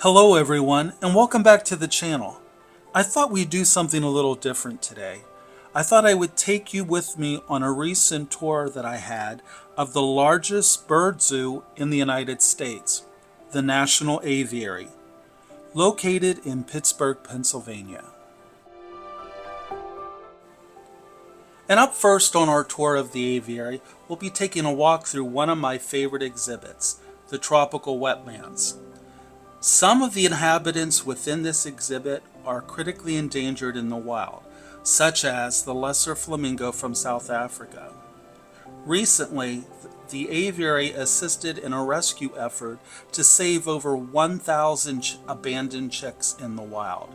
Hello everyone, and welcome back to the channel. I thought we'd do something a little different today. I thought I would take you with me on a recent tour that I had of the largest bird zoo in the United States, the National Aviary, located in Pittsburgh, Pennsylvania. And up first on our tour of the aviary, we'll be taking a walk through one of my favorite exhibits, the tropical wetlands. Some of the inhabitants within this exhibit are critically endangered in the wild, such as the lesser flamingo from South Africa. Recently, the aviary assisted in a rescue effort to save over 1,000 abandoned chicks in the wild.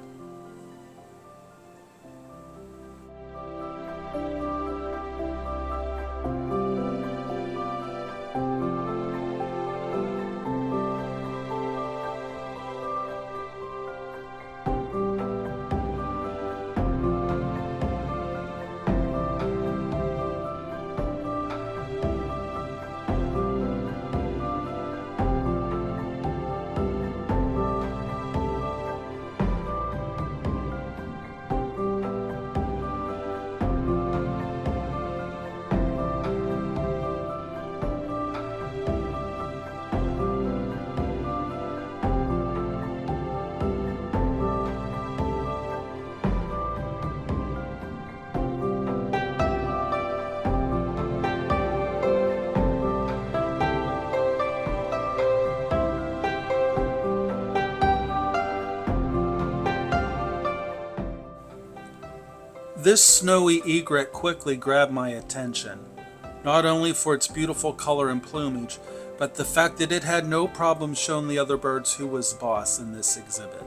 This snowy egret quickly grabbed my attention, not only for its beautiful color and plumage, but the fact that it had no problem showing the other birds who was boss in this exhibit.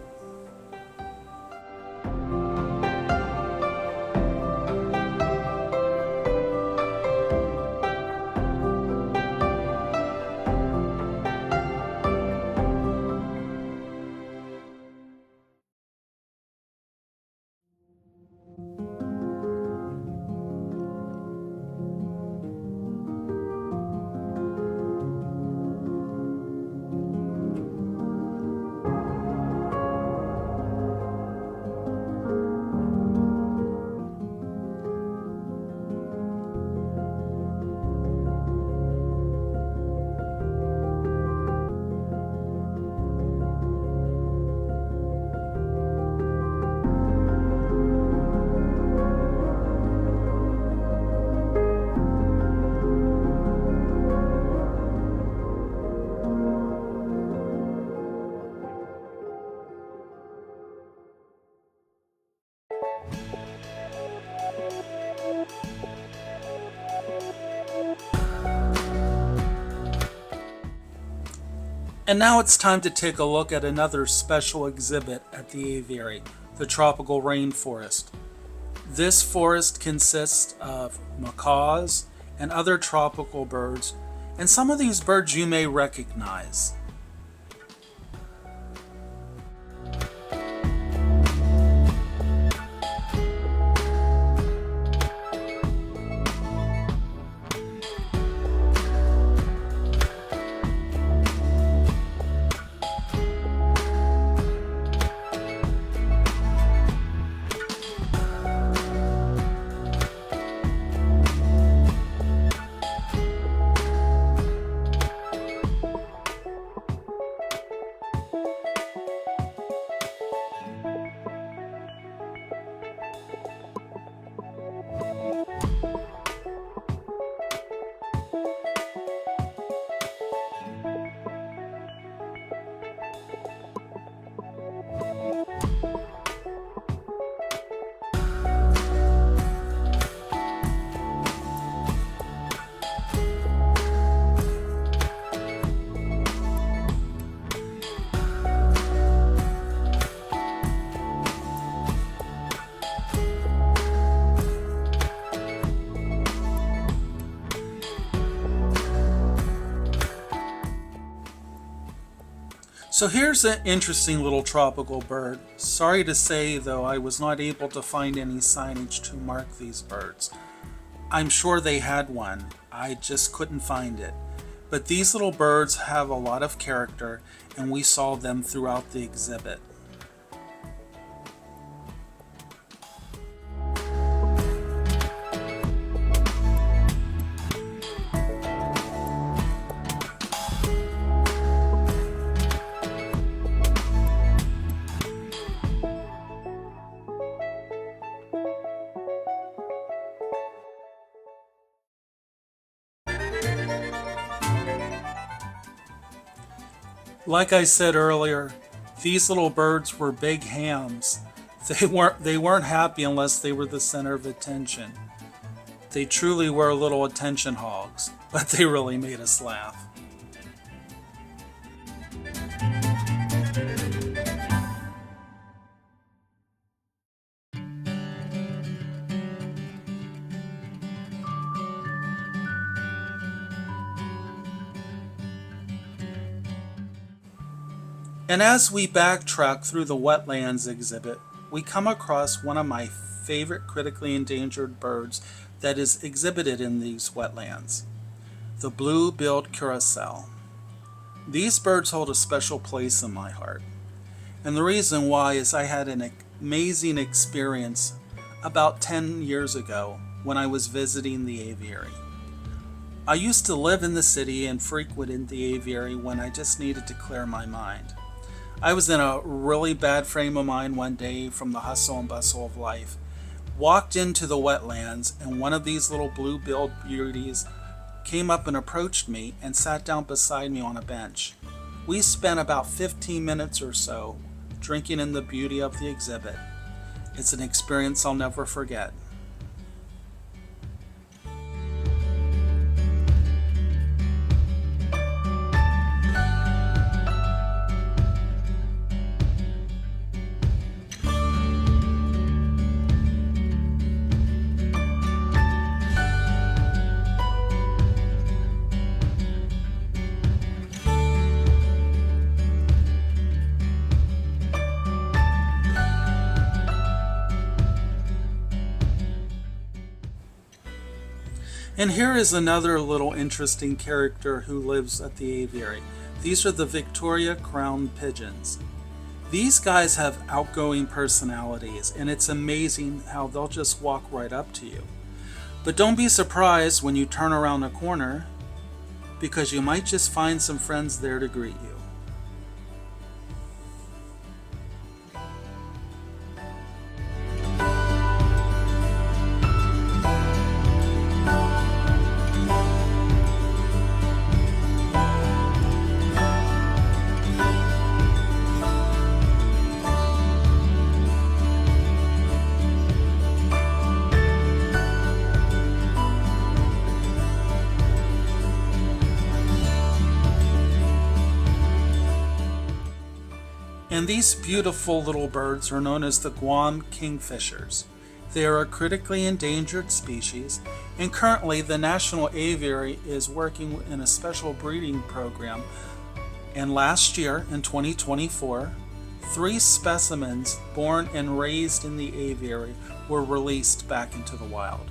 And now it's time to take a look at another special exhibit at the aviary, the tropical rainforest. This forest consists of macaws and other tropical birds, and some of these birds you may recognize. So here's an interesting little tropical bird. Sorry to say, though, I was not able to find any signage to mark these birds. I'm sure they had one, I just couldn't find it. But these little birds have a lot of character, and we saw them throughout the exhibit. Like I said earlier, these little birds were big hams. They weren't happy unless they were the center of attention. They truly were little attention hogs, but they really made us laugh. And as we backtrack through the wetlands exhibit, we come across one of my favorite critically endangered birds that is exhibited in these wetlands, the blue-billed curassow. These birds hold a special place in my heart. And the reason why is I had an amazing experience about 10 years ago when I was visiting the aviary. I used to live in the city and frequented the aviary when I just needed to clear my mind. I was in a really bad frame of mind one day from the hustle and bustle of life. Walked into the wetlands, and one of these little blue-billed beauties came up and approached me and sat down beside me on a bench. We spent about 15 minutes or so drinking in the beauty of the exhibit. It's an experience I'll never forget. And here is another little interesting character who lives at the aviary. These are the Victoria crowned pigeons. These guys have outgoing personalities, and it's amazing how they'll just walk right up to you. But don't be surprised when you turn around a corner, because you might just find some friends there to greet you. And these beautiful little birds are known as the Guam kingfishers. They are a critically endangered species, and currently the National Aviary is working in a special breeding program. And last year, in 2024, 3 specimens born and raised in the aviary were released back into the wild.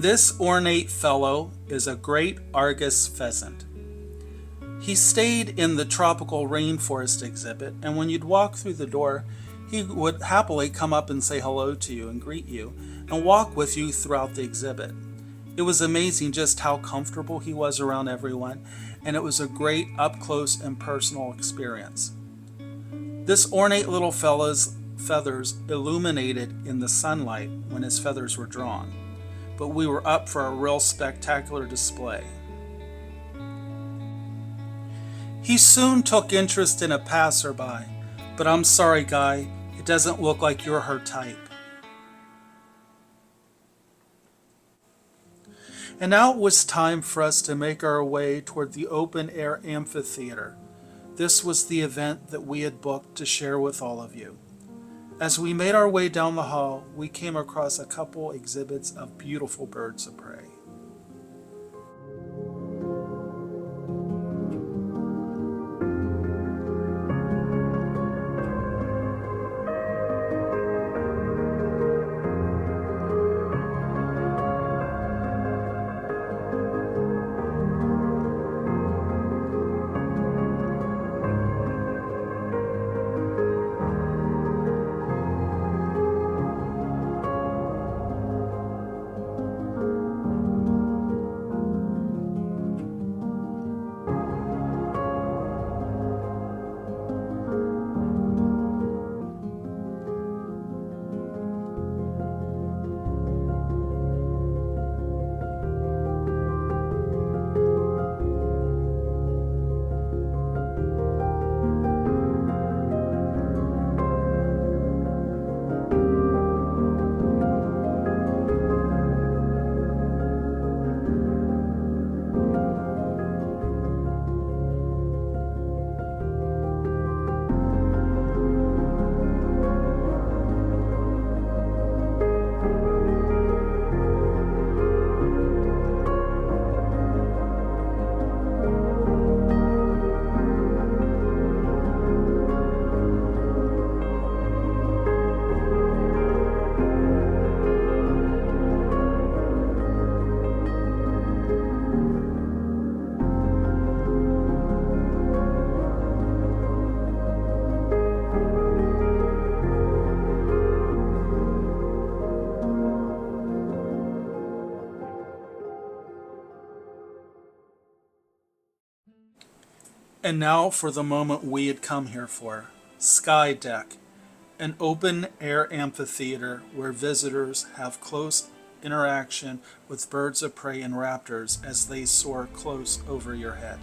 this ornate fellow is a great Argus pheasant. He stayed in the tropical rainforest exhibit, and when you'd walk through the door, he would happily come up and say hello to you and greet you and walk with you throughout the exhibit. It was amazing just how comfortable he was around everyone, and it was a great up-close and personal experience. This ornate little fellow's feathers illuminated in the sunlight when his feathers were drawn, but we were up for a real spectacular display. He soon took interest in a passerby, but I'm sorry, guy, it doesn't look like you're her type. And now it was time for us to make our way toward the open-air amphitheater. This was the event that we had booked to share with all of you. As we made our way down the hall, we came across a couple exhibits of beautiful birds of prey. And now for the moment we had come here for, Sky Deck, an open-air amphitheater where visitors have close interaction with birds of prey and raptors as they soar close over your head.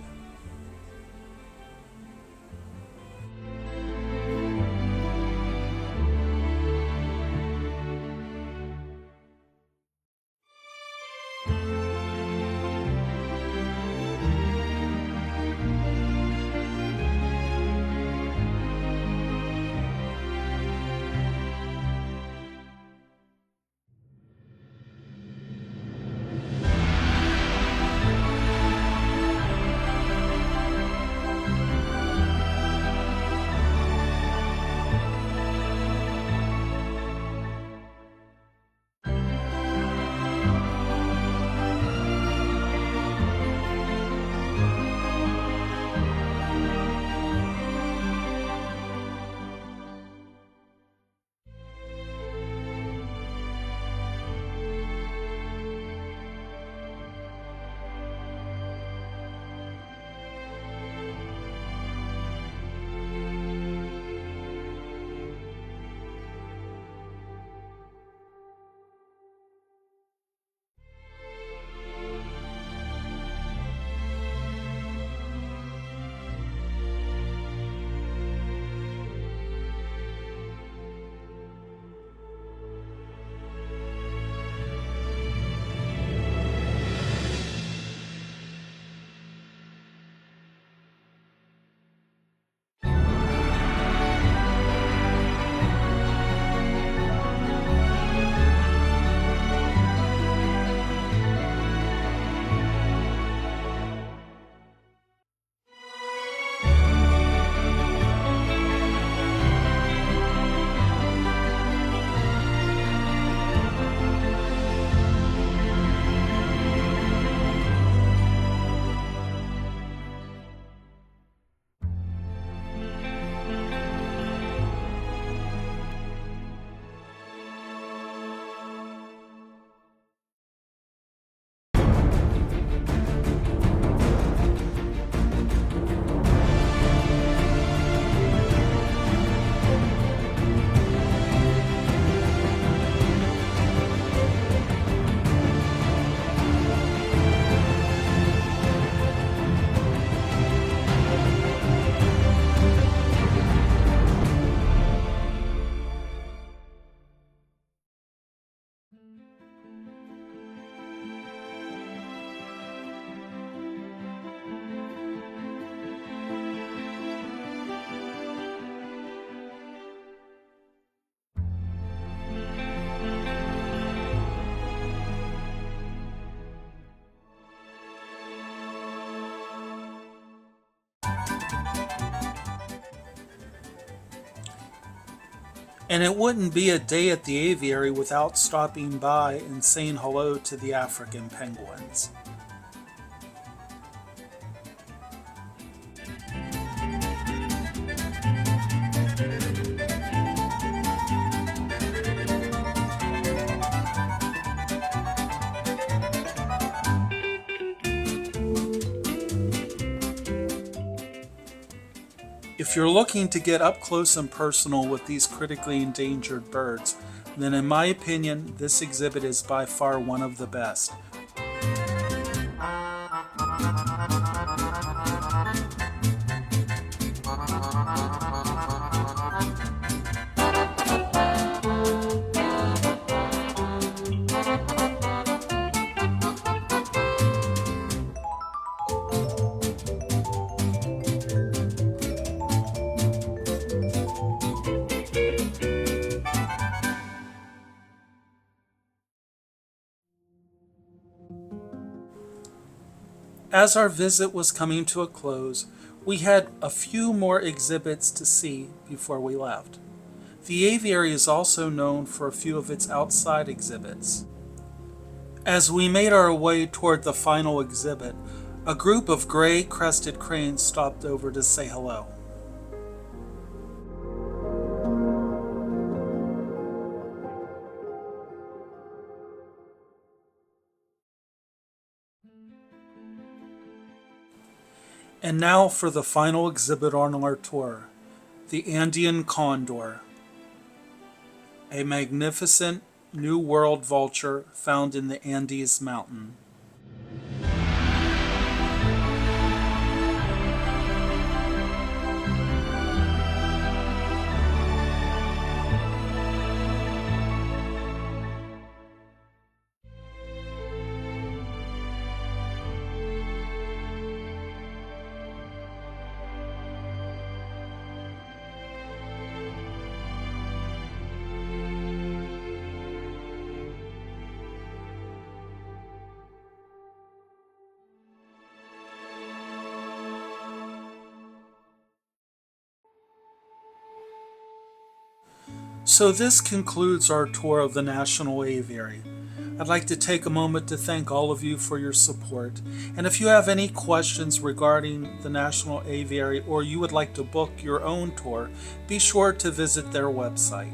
And it wouldn't be a day at the aviary without stopping by and saying hello to the African penguins. If you're looking to get up close and personal with these critically endangered birds, then in my opinion, this exhibit is by far one of the best. As our visit was coming to a close, we had a few more exhibits to see before we left. The aviary is also known for a few of its outside exhibits. As we made our way toward the final exhibit, a group of gray-crested cranes stopped over to say hello. And now for the final exhibit on our tour, the Andean condor, a magnificent New World vulture found in the Andes mountain. So this concludes our tour of the National Aviary. I'd like to take a moment to thank all of you for your support. And if you have any questions regarding the National Aviary or you would like to book your own tour, be sure to visit their website.